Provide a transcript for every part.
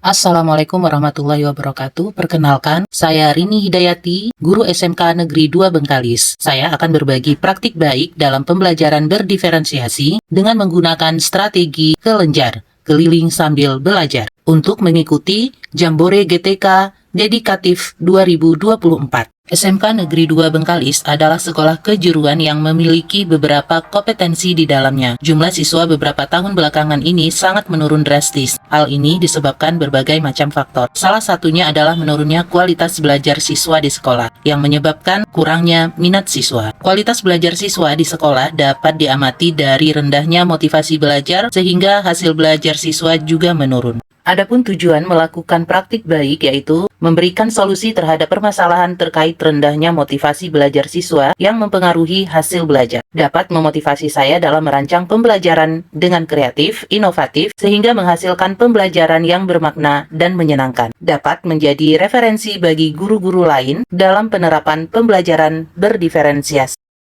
Assalamualaikum warahmatullahi wabarakatuh. Perkenalkan, saya Rini Hidayati, guru SMK Negeri 2 Bengkalis. Saya akan berbagi praktik baik dalam pembelajaran berdiferensiasi dengan menggunakan strategi kelenjar, keliling sambil belajar, untuk mengikuti Jambore GTK Dedikatif 2024. SMK Negeri 2 Bengkalis adalah sekolah kejuruan yang memiliki beberapa kompetensi di dalamnya. Jumlah siswa beberapa tahun belakangan ini sangat menurun drastis. Hal ini disebabkan berbagai macam faktor. Salah satunya adalah menurunnya kualitas belajar siswa di sekolah, yang menyebabkan kurangnya minat siswa. Kualitas belajar siswa di sekolah dapat diamati dari rendahnya motivasi belajar, sehingga hasil belajar siswa juga menurun. Adapun tujuan melakukan praktik baik yaitu memberikan solusi terhadap permasalahan terkait rendahnya motivasi belajar siswa yang mempengaruhi hasil belajar. Dapat memotivasi saya dalam merancang pembelajaran dengan kreatif, inovatif, sehingga menghasilkan pembelajaran yang bermakna dan menyenangkan. Dapat menjadi referensi bagi guru-guru lain dalam penerapan pembelajaran berdiferensiasi.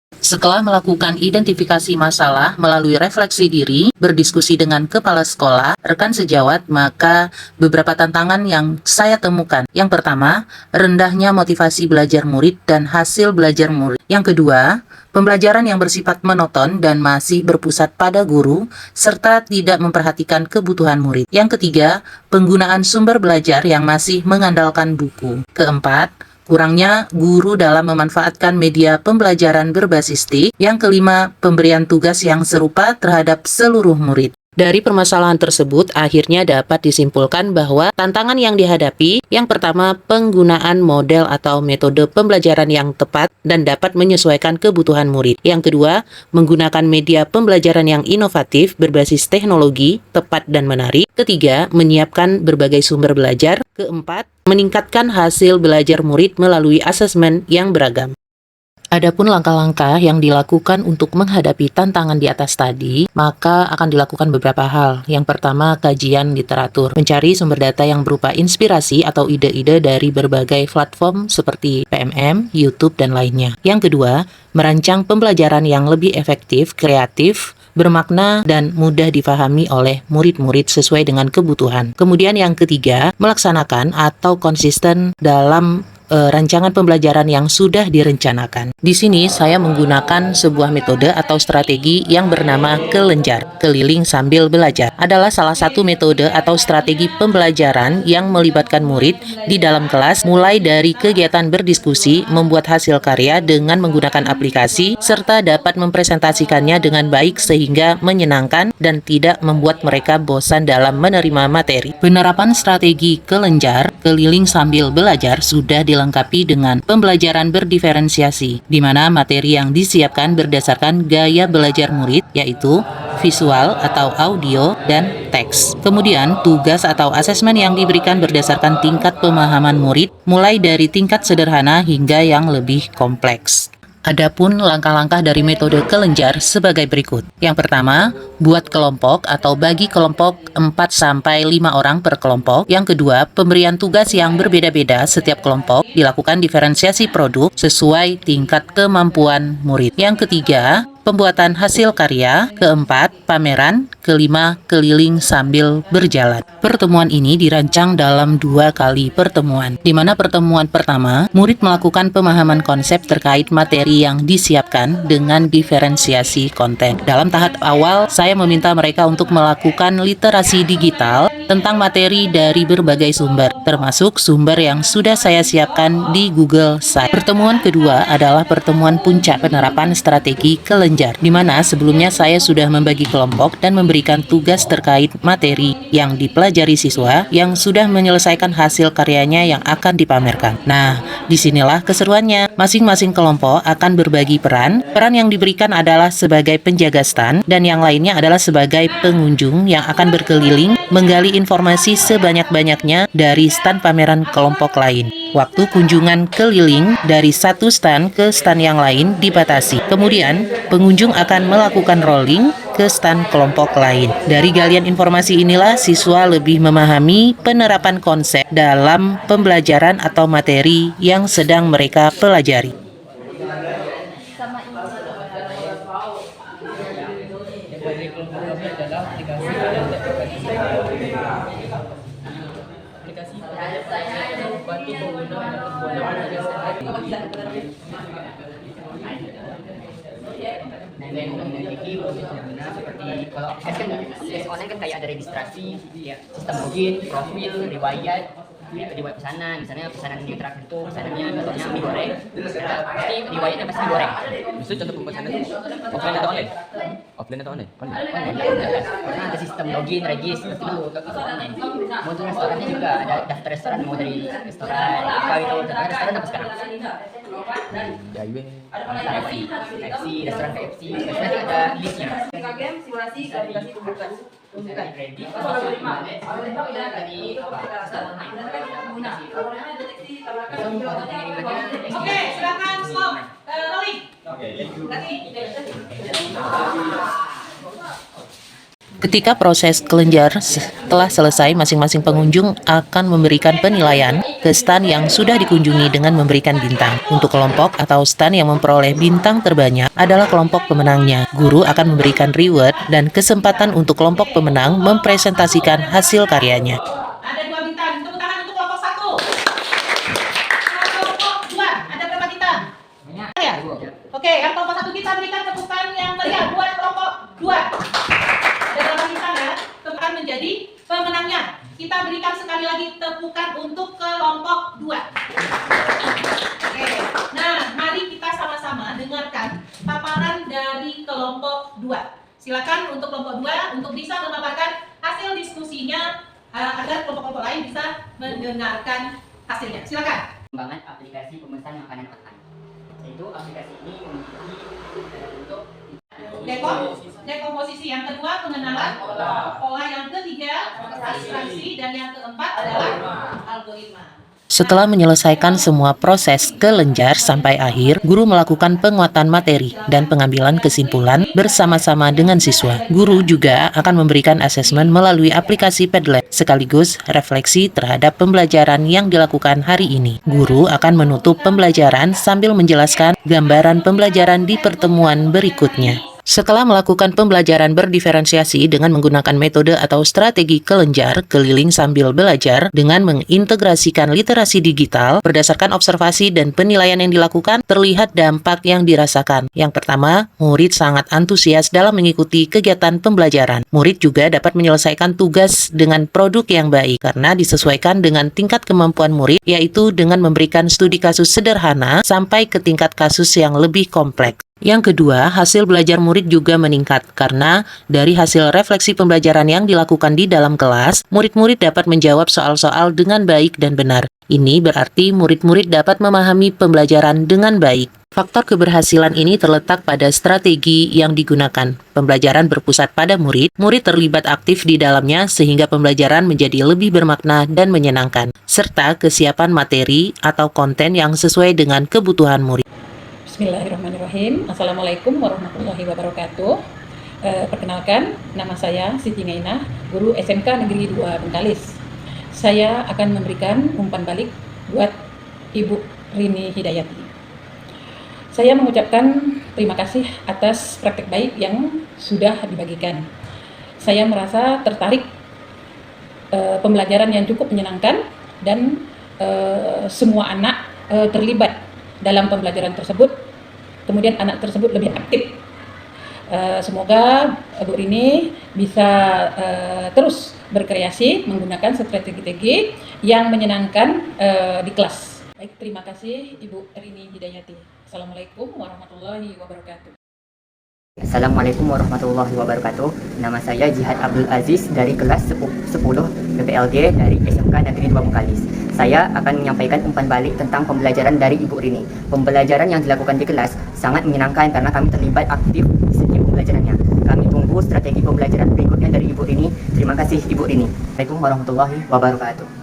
Setelah melakukan identifikasi masalah melalui refleksi diri, berdiskusi dengan kepala sekolah, rekan sejawat, maka beberapa tantangan yang saya temukan. Yang pertama, rendahnya motivasi belajar murid dan hasil belajar murid. Yang kedua, pembelajaran yang bersifat monoton dan masih berpusat pada guru, serta tidak memperhatikan kebutuhan murid. Yang ketiga, penggunaan sumber belajar yang masih mengandalkan buku. Keempat, kurangnya guru dalam memanfaatkan media pembelajaran berbasis TIK. Yang kelima, pemberian tugas yang serupa terhadap seluruh murid. Dari permasalahan tersebut, akhirnya dapat disimpulkan bahwa tantangan yang dihadapi, yang pertama, penggunaan model atau metode pembelajaran yang tepat dan dapat menyesuaikan kebutuhan murid. Yang kedua, menggunakan media pembelajaran yang inovatif berbasis teknologi, tepat dan menarik. Ketiga, menyiapkan berbagai sumber belajar. Keempat, meningkatkan hasil belajar murid melalui asesmen yang beragam. Adapun langkah-langkah yang dilakukan untuk menghadapi tantangan di atas tadi, maka akan dilakukan beberapa hal. Yang pertama, kajian literatur. Mencari sumber data yang berupa inspirasi atau ide-ide dari berbagai platform seperti PMM, YouTube, dan lainnya. Yang kedua, merancang pembelajaran yang lebih efektif, kreatif, bermakna, dan mudah difahami oleh murid-murid sesuai dengan kebutuhan. Kemudian yang ketiga, melaksanakan atau konsisten dalam rancangan pembelajaran yang sudah direncanakan. Di sini saya menggunakan sebuah metode atau strategi yang bernama kelenjar, keliling sambil belajar. Adalah salah satu metode atau strategi pembelajaran yang melibatkan murid di dalam kelas, mulai dari kegiatan berdiskusi, membuat hasil karya dengan menggunakan aplikasi, serta dapat mempresentasikannya dengan baik sehingga menyenangkan dan tidak membuat mereka bosan dalam menerima materi. Penerapan strategi kelenjar, keliling sambil belajar sudah dilengkapi dengan pembelajaran berdiferensiasi, di mana materi yang disiapkan berdasarkan gaya belajar murid, yaitu visual atau audio dan teks. Kemudian, tugas atau asesmen yang diberikan berdasarkan tingkat pemahaman murid, mulai dari tingkat sederhana hingga yang lebih kompleks. Adapun langkah-langkah dari metode kelenjar sebagai berikut. Yang pertama, buat kelompok atau bagi kelompok 4-5 orang per kelompok. Yang kedua, pemberian tugas yang berbeda-beda setiap kelompok, dilakukan diferensiasi produk sesuai tingkat kemampuan murid. Yang ketiga, pembuatan hasil karya. Keempat, pameran. Kelima, keliling sambil berjalan. Pertemuan ini dirancang dalam 2 kali pertemuan, di mana pertemuan pertama, murid melakukan pemahaman konsep terkait materi yang disiapkan dengan diferensiasi konten. Dalam tahap awal, saya meminta mereka untuk melakukan literasi digital tentang materi dari berbagai sumber, termasuk sumber yang sudah saya siapkan di Google Sites. Pertemuan kedua adalah pertemuan puncak penerapan strategi kelenjar, di mana sebelumnya saya sudah membagi kelompok dan memberikan tugas terkait materi yang dipelajari siswa yang sudah menyelesaikan hasil karyanya yang akan dipamerkan. Nah, disinilah keseruannya. Masing-masing kelompok akan berbagi peran. Peran yang diberikan adalah sebagai penjaga stand, dan yang lainnya adalah sebagai pengunjung yang akan berkeliling menggali informasi sebanyak-banyaknya dari stand pameran kelompok lain. Waktu kunjungan keliling dari satu stand ke stand yang lain dibatasi. Kemudian, pengunjung akan melakukan rolling ke stand kelompok lain. Dari galian informasi inilah siswa lebih memahami penerapan konsep dalam pembelajaran atau materi yang sedang mereka pelajari. Memiliki seperti kalau kan online kan kayak ada registrasi, ya, sistem login, profil, riwayat pesanan, misalnya pesanan yang terakhir itu pesanannya contohnya mie goreng, pasti riwayatnya pasti mie goreng. Itu contoh pemesanan itu offline atau online? Offline atau online? Karena ada sistem login, regis, itu online. Mau untuk restorannya juga ada daftar restoran, mau dari restoran apa itu, restoran apa sekarang? KIW. KFC, restoran KFC, nanti ada listnya. PKGM simulasi kualifikasi pembukaan. Ready. Oke, silakan stop. Rolling. Ketika proses kelenjar telah selesai, masing-masing pengunjung akan memberikan penilaian ke stand yang sudah dikunjungi dengan memberikan bintang. Untuk kelompok atau stand yang memperoleh bintang terbanyak adalah kelompok pemenangnya. Guru akan memberikan reward dan kesempatan untuk kelompok pemenang mempresentasikan hasil karyanya. Ada 2 bintang. Tepuk tangan untuk kelompok 1. Kelompok 2, ada berapa bintang? Ya. Oke, yang kelompok 1 kita berikan tepukan yang meriah buat kelompok 2. Ada berapa bintang ya? Tepukan menjadi pemenangnya. Kita berikan sekali lagi tepukan untuk kelompok 2. Oke. Nah, mari kita sama-sama dengarkan paparan dari kelompok 2. Silakan untuk kelompok 2 untuk bisa memaparkan hasil diskusinya agar kelompok-kelompok lain bisa mendengarkan hasilnya. Silakan. Pengembangan aplikasi pemesan makanan online. Yaitu aplikasi ini memiliki bentuk Dekomposisi yang kedua pengenalan pola, yang ketiga abstraksi, dan yang keempat adalah algoritma. Setelah menyelesaikan semua proses kelenjar sampai akhir, guru melakukan penguatan materi dan pengambilan kesimpulan bersama-sama dengan siswa. Guru juga akan memberikan asesmen melalui aplikasi Padlet, sekaligus refleksi terhadap pembelajaran yang dilakukan hari ini. Guru akan menutup pembelajaran sambil menjelaskan gambaran pembelajaran di pertemuan berikutnya. Setelah melakukan pembelajaran berdiferensiasi dengan menggunakan metode atau strategi kelenjar keliling sambil belajar dengan mengintegrasikan literasi digital, berdasarkan observasi dan penilaian yang dilakukan, terlihat dampak yang dirasakan. Yang pertama, murid sangat antusias dalam mengikuti kegiatan pembelajaran. Murid juga dapat menyelesaikan tugas dengan produk yang baik karena disesuaikan dengan tingkat kemampuan murid, yaitu dengan memberikan studi kasus sederhana sampai ke tingkat kasus yang lebih kompleks. Yang kedua, hasil belajar murid juga meningkat karena dari hasil refleksi pembelajaran yang dilakukan di dalam kelas, murid-murid dapat menjawab soal-soal dengan baik dan benar. Ini berarti murid-murid dapat memahami pembelajaran dengan baik. Faktor keberhasilan ini terletak pada strategi yang digunakan. Pembelajaran berpusat pada murid, murid terlibat aktif di dalamnya sehingga pembelajaran menjadi lebih bermakna dan menyenangkan, serta kesiapan materi atau konten yang sesuai dengan kebutuhan murid. Bismillahirrahmanirrahim. Assalamualaikum warahmatullahi wabarakatuh. Perkenalkan, nama saya Siti Ngainah, guru SMK Negeri 2 Bengkalis. Saya akan memberikan umpan balik buat Ibu Rini Hidayati. Saya mengucapkan terima kasih atas praktek baik yang sudah dibagikan. Saya merasa tertarik pembelajaran yang cukup menyenangkan dan semua anak terlibat dalam pembelajaran tersebut. Kemudian anak tersebut lebih aktif. Semoga Bu Rini bisa terus berkreasi menggunakan strategi-strategi yang menyenangkan di kelas. Baik, terima kasih Ibu Rini Hidayati. Assalamualaikum warahmatullahi wabarakatuh. Assalamualaikum warahmatullahi wabarakatuh. Nama saya Jihad Abdul Aziz dari kelas 10 PPLG dari SMK Negeri 2 Bengkalis. Saya akan menyampaikan umpan balik tentang pembelajaran dari Ibu Rini. Pembelajaran yang dilakukan di kelas sangat menyenangkan karena kami terlibat aktif di setiap pembelajarannya. Kami tunggu strategi pembelajaran berikutnya dari Ibu Rini. Terima kasih Ibu Rini. Assalamualaikum warahmatullahi wabarakatuh.